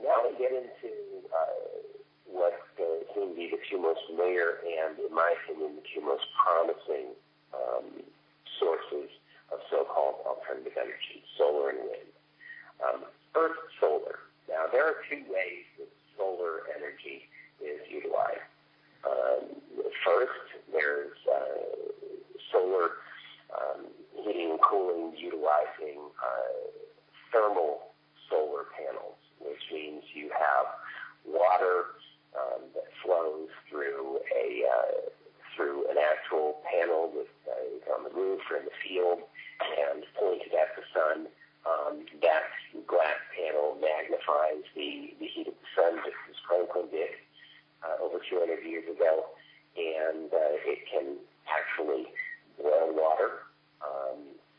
Now we get into what seem to be the two most familiar and, in my opinion, the two most promising sources of so-called alternative energy, solar and wind. First, solar. Now, there are two ways that solar energy is utilized. First, there's solar heating and cooling utilizing thermal solar panels, which means you have water that flows through an actual panel with on the roof or in the field and pointed at the sun. That glass panel magnifies the heat of the sun, just as Franklin did over 200 years ago, and it can actually boil water.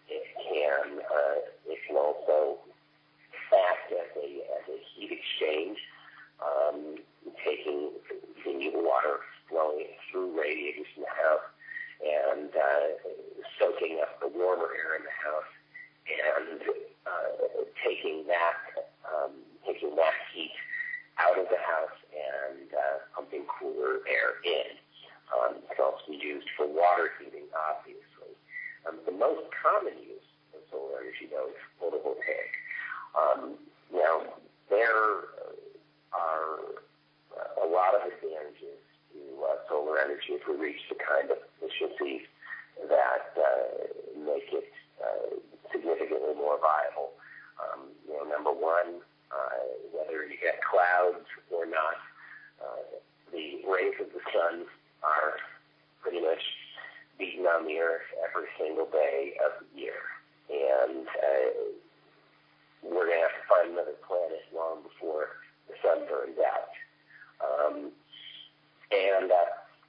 It can also act as a heat exchange, taking the water flowing through radiators in the house and soaking up the warmer air in the house and taking that heat out of the house and pumping cooler air in. It can also be used for water heating, obviously. The most common use of solar energy, though, is photovoltaic. Now, there are a lot of advantages to solar energy if we reach the kind of efficiencies that make it significantly more viable. Number one, whether you get clouds or not, the rays of the sun are pretty much beaten on the earth every single day of the year. And we're going to have to find another planet long before the sun burns out.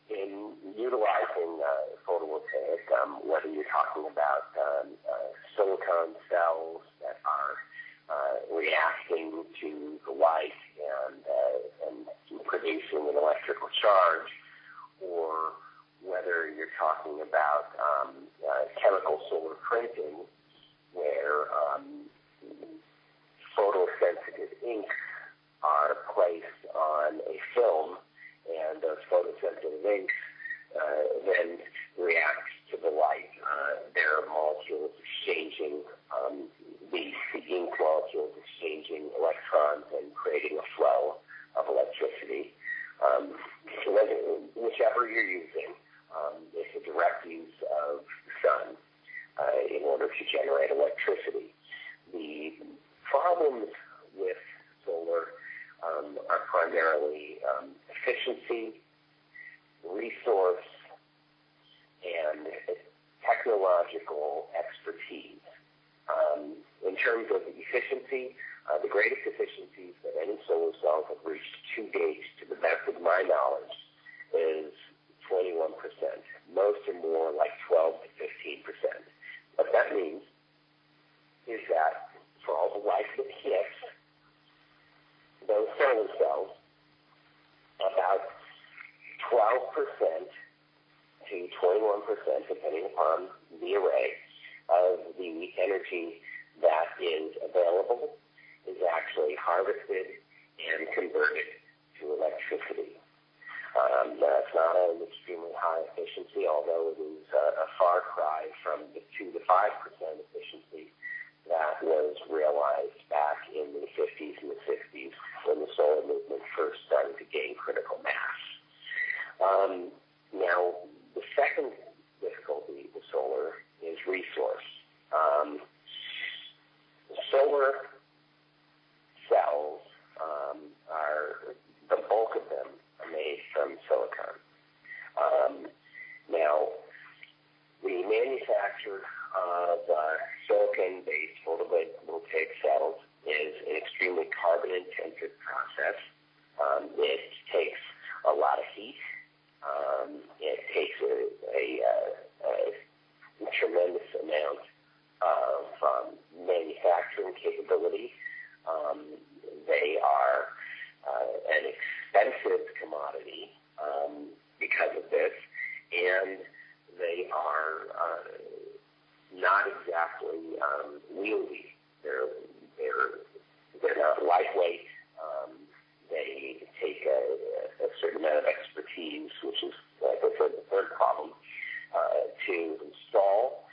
In utilizing photovoltaic, whether you're talking about silicon cells that are reacting to the light and producing an electrical charge, or whether you're talking about chemical solar printing, where photosensitive inks are placed on a film, and those photosensitive inks then react to the light. Their molecules exchanging, the ink molecules exchanging electrons and creating a flow of electricity. Whichever you're using, it's a direct use of the sun in order to generate electricity. The problems with solar are primarily efficiency, resource, and technological expertise. In terms of efficiency, the greatest efficiencies that any solar cells have reached to date, to the best of my knowledge, is 21%. Most are more like 12 to 15%. What that means is that for all the light that hits those solar cells, about 12% to 21%, depending upon the array, of the energy that is available is actually harvested and converted to electricity. That's not an extremely high efficiency, although it is a far cry from the 2 to 5% efficiency that was realized back in the 50s and the 60s when the solar movement first started to gain critical mass. Now, the second difficulty with solar is resource. Solar cells are, the bulk of them are made from silicon. Now, the manufacture of silicon-based photovoltaic cells is an extremely carbon-intensive process. It takes a lot of heat. It takes a tremendous amount of manufacturing capability. They are an expensive commodity because of this, and they are not exactly wieldy. They're They're not lightweight. They take a certain amount of expertise, which is, like I said, the third problem, to install.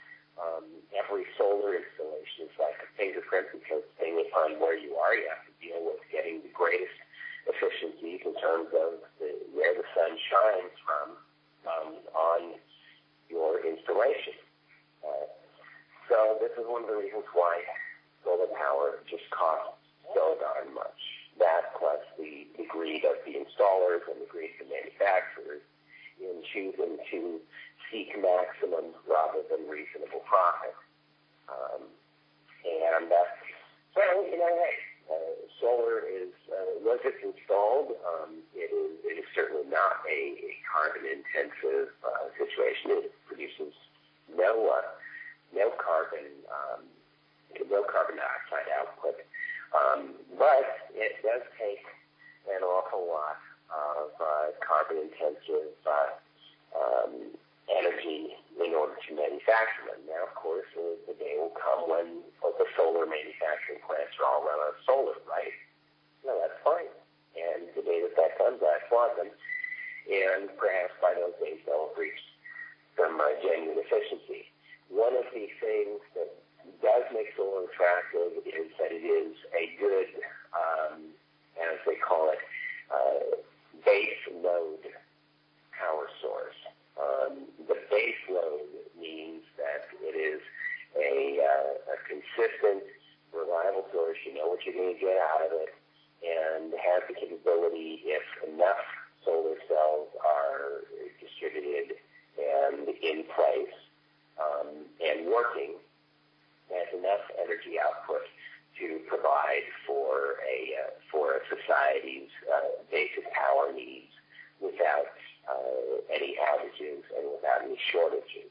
Every solar installation is like a fingerprint, because depending upon where you are, you have to deal with getting the greatest efficiencies in terms of where the sun shines from on your installation. So this is one of the reasons why solar power just costs so darn much. That plus the greed of the installers and the greed of the manufacturers in choosing to seek maximum rather than reasonable profit. So, solar is, once it's installed, it is certainly not a carbon-intensive situation. It produces no carbon dioxide output, but it does take an awful lot of carbon-intensive energy in order to manufacture them. Now, of course, the day will come when the solar manufacturing plants are all run on solar, right? No, that's fine. And the day that comes, I applaud them. And perhaps by those days they'll have reached some genuine efficiency. One of the things that does make solar attractive is that it is a good, as they call it, base load power source. The base load means that it is a consistent, reliable source. You know what you're going to get out of it, and has the capability, if enough solar cells are distributed and in place and working, has enough energy output to provide for a society's basic power needs without any outages and without any shortages.